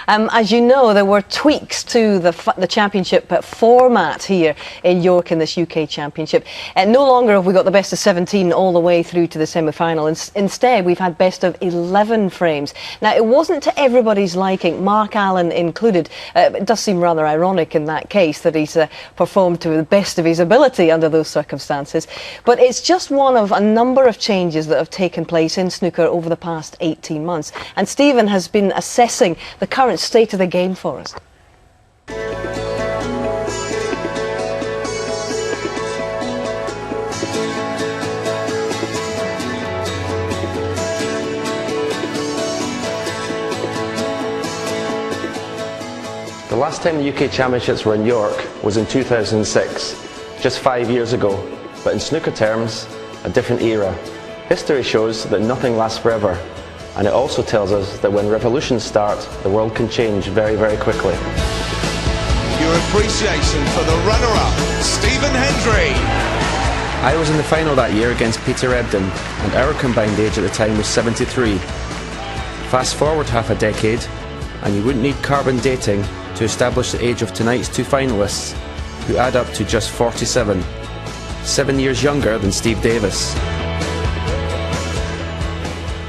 As you know, there were tweaks to the championship format here in York in this UK Championship. No longer have we got the best of 17 all the way through to the semi-final. Instead, we've had best of 11 frames. Now, it wasn't to everybody's liking, Mark Allen included. It does seem rather ironic in that case that he's performed to the best of his ability under those circumstances. But it's just one of a number of changes that have taken place in snooker over the past 18 months. And Stephen has been assessing the current state of the game for us. The last time the UK Championships were in York was in 2006, just 5 years ago, but in snooker terms, a different era. History shows that nothing lasts forever, and it also tells us that when revolutions start, the world can change very, very quickly. Your appreciation for the runner-up, Stephen Hendry. I was in the final that year against Peter Ebdon, and our combined age at the time was 73. Fast forward half a decade, and you wouldn't need carbon dating to establish the age of tonight's two finalists, who add up to just 47, 7 years younger than Steve Davis.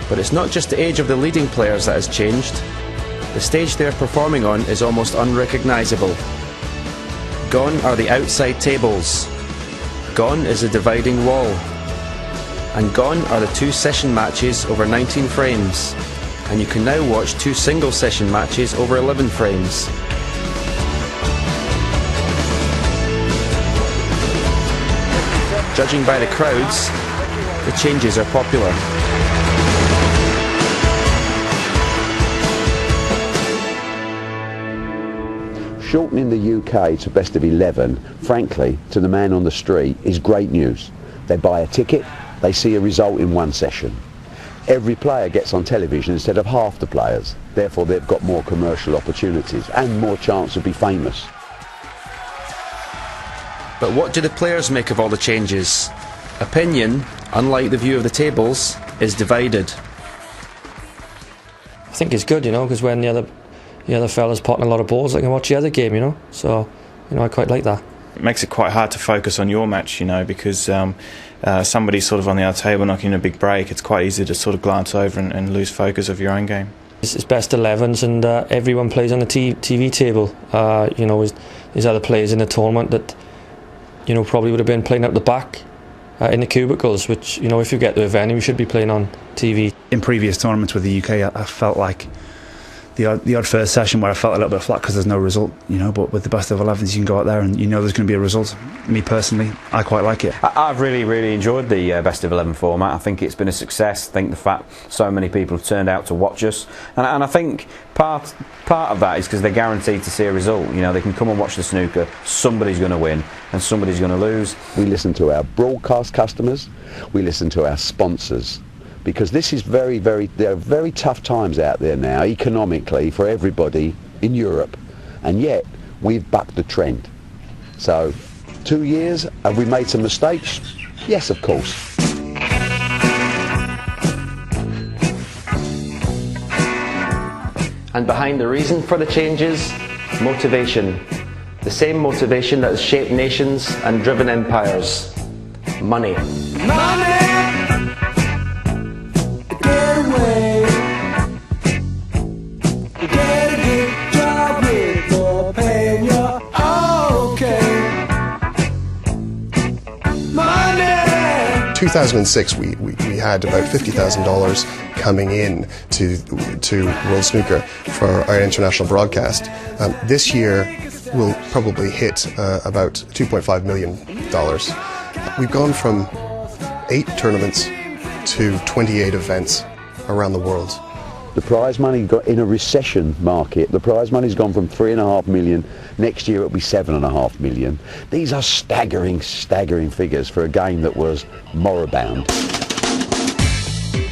But it's not just the age of the leading players that has changed. The stage they're performing on is almost unrecognisable. Gone are the outside tables. Gone is the dividing wall. And gone are the two session matches over 19 frames. And you can now watch two single session matches over 11 frames. Judging by the crowds, the changes are popular. Shortening the UK to best of 11, frankly, to the man on the street, is great news. They buy a ticket, they see a result in one session. Every player gets on television instead of half the players. Therefore, they've got more commercial opportunities and more chance to be famous. But what do the players make of all the changes? Opinion, unlike the view of the tables, is divided. I think it's good, you know, because when the other fella's potting a lot of balls, I can watch the other game, you know. So, you know, I quite like that. It makes it quite hard to focus on your match, you know, because somebody's sort of on the other table knocking a big break. It's quite easy to sort of glance over and lose focus of your own game. It's best 11s, and everyone plays on the TV table. You know, there's other players in the tournament that, you know, probably would have been playing up the back in the cubicles, which, you know, if you get to a venue, we should be playing on TV. In previous tournaments with the UK, I felt like the odd first session where I felt a little bit flat because there's no result, you know, but with the best of 11s you can go out there and you know there's going to be a result. Me personally, I quite like it. I've really enjoyed the best of 11 format. I think it's been a success. I think the fact so many people have turned out to watch us, and I think part of that is because they're guaranteed to see a result. You know, they can come and watch the snooker, somebody's going to win and somebody's going to lose. We listen to our broadcast customers, we listen to our sponsors, because this is there are very tough times out there now economically for everybody in Europe, and yet we've bucked the trend. So 2 years, have we made some mistakes? Yes, of course. And behind the reason for the changes, motivation. The same motivation that has shaped nations and driven empires. Money. Money! Get away. You get a good job with more pay and you're okay. Money! 2006, we had about $50,000 coming in to World Snooker for our international broadcast. This year we'll probably hit about $2.5 million. We've gone from 8 tournaments to 28 events around the world. The prize money got in a recession market. The prize money's gone from 3.5 million. Next year it'll be 7.5 million. These are staggering figures for a game that was moribund.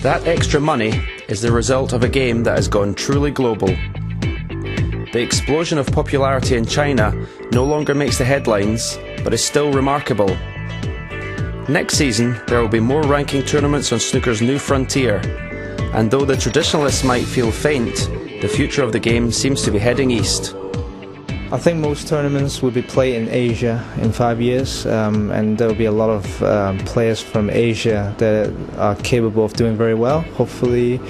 That extra money is the result of a game that has gone truly global. The explosion of popularity in China no longer makes the headlines, but is still remarkable. Next season, there will be more ranking tournaments on snooker's new frontier, and though the traditionalists might feel faint, the future of the game seems to be heading east. I think most tournaments will be played in Asia in 5 years, and there will be a lot of players from Asia that are capable of doing very well. Hopefully,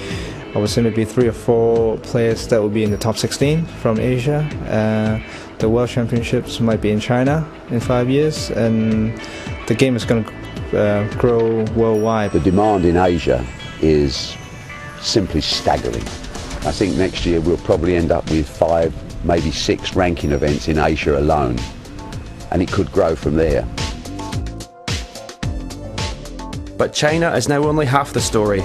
I would say maybe 3 or 4 players that will be in the top 16 from Asia. The World Championships might be in China in 5 years, and the game is going to grow worldwide. The demand in Asia is simply staggering. I think next year we'll probably end up with 5, maybe 6 ranking events in Asia alone, and it could grow from there. But China is now only half the story.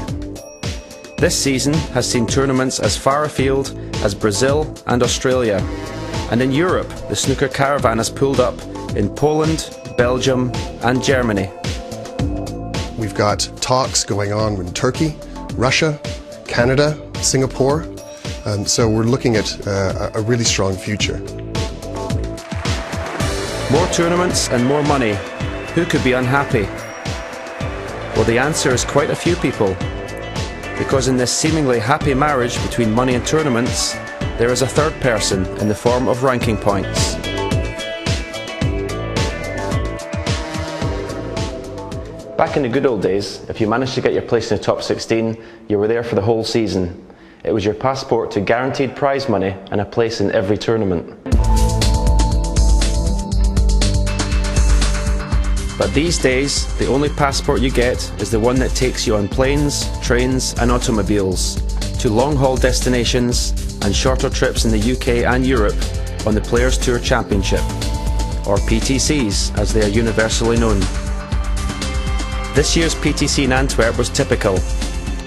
This season has seen tournaments as far afield as Brazil and Australia, and in Europe the snooker caravan has pulled up in Poland, Belgium and Germany. We've got talks going on in Turkey, Russia, Canada, Singapore. So we're looking at a really strong future. More tournaments and more money. Who could be unhappy? Well, the answer is quite a few people. Because in this seemingly happy marriage between money and tournaments, there is a third person in the form of ranking points. Back in the good old days, if you managed to get your place in the top 16, you were there for the whole season. It was your passport to guaranteed prize money and a place in every tournament. But these days, the only passport you get is the one that takes you on planes, trains and automobiles to long-haul destinations and shorter trips in the UK and Europe on the Players Tour Championship, or PTCs as they are universally known. This year's PTC in Antwerp was typical.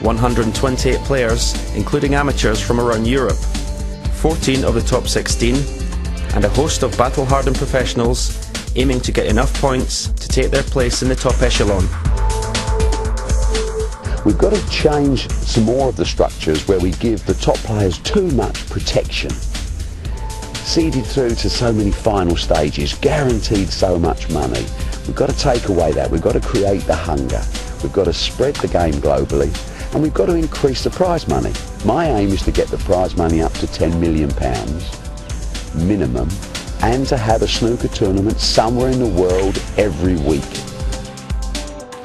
128 players, including amateurs from around Europe, 14 of the top 16, and a host of battle-hardened professionals aiming to get enough points to take their place in the top echelon. We've got to change some more of the structures where we give the top players too much protection. Seeded through to so many final stages, guaranteed so much money. We've got to take away that. We've got to create the hunger. We've got to spread the game globally, and we've got to increase the prize money. My aim is to get the prize money up to £10 million minimum, and to have a snooker tournament somewhere in the world every week.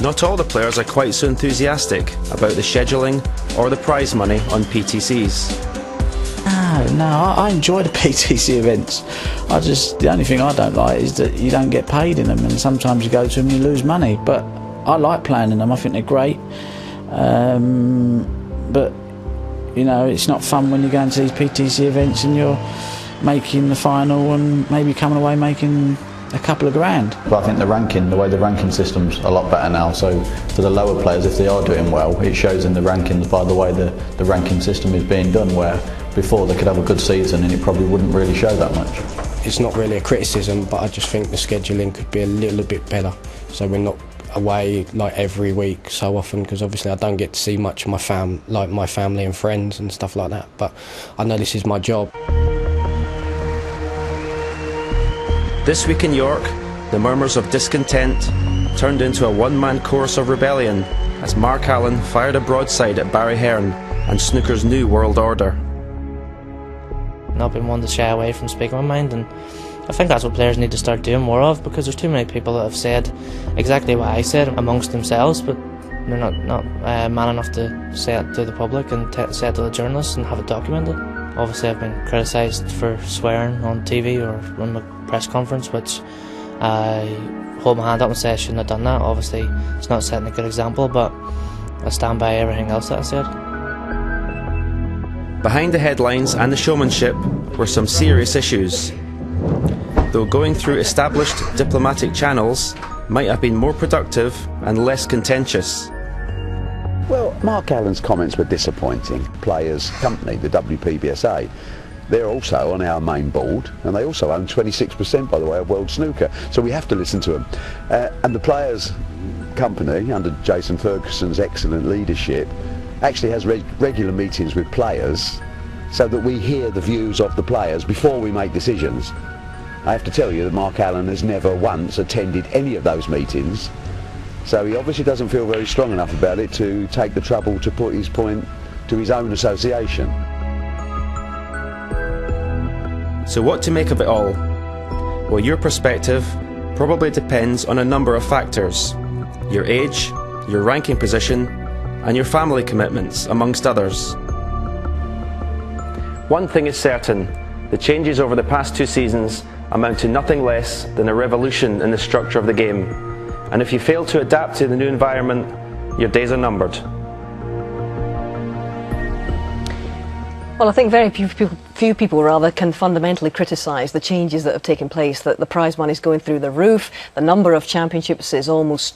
Not all the players are quite so enthusiastic about the scheduling or the prize money on PTCs. No, I enjoy the PTC events. The only thing I don't like is that you don't get paid in them, and sometimes you go to them and you lose money. But I like playing in them. I think they're great. But you know, it's not fun when you go into these PTC events and you're making the final and maybe coming away making a couple of grand. But I think the way the ranking system's a lot better now, so for the lower players, if they are doing well, it shows in the rankings by the way the ranking system is being done, where before they could have a good season and it probably wouldn't really show that much. It's not really a criticism, but I just think the scheduling could be a little bit better, so we're not away like every week so often, because obviously I don't get to see much of my family and friends and stuff like that, but I know this is my job. This week in York, the murmurs of discontent turned into a one-man chorus of rebellion as Mark Allen fired a broadside at Barry Hearn and snooker's new world order. Not been one to shy away from speaking my mind, and I think that's what players need to start doing more of, because there's too many people that have said exactly what I said amongst themselves, but they're not man enough to say it to the public and say it to the journalists and have it documented. Obviously I've been criticised for swearing on TV or on the press conference, which I hold my hand up and say I shouldn't have done that. Obviously it's not setting a good example, but I stand by everything else that I said. Behind the headlines and the showmanship were some serious issues. Though going through established diplomatic channels might have been more productive and less contentious. Well, Mark Allen's comments were disappointing. Players' company, the WPBSA, they're also on our main board, and they also own 26%, by the way, of World Snooker, so we have to listen to them. And the Players' company, under Jason Ferguson's excellent leadership, actually has regular meetings with players so that we hear the views of the players before we make decisions. I have to tell you that Mark Allen has never once attended any of those meetings, so he obviously doesn't feel very strong enough about it to take the trouble to put his point to his own association. So what to make of it all? Well, your perspective probably depends on a number of factors. Your age, your ranking position, and your family commitments, amongst others. One thing is certain, the changes over the past 2 seasons amount to nothing less than a revolution in the structure of the game. And if you fail to adapt to the new environment, your days are numbered. Well, I think very few people rather can fundamentally criticise the changes that have taken place, that the prize money is going through the roof, the number of championships is almost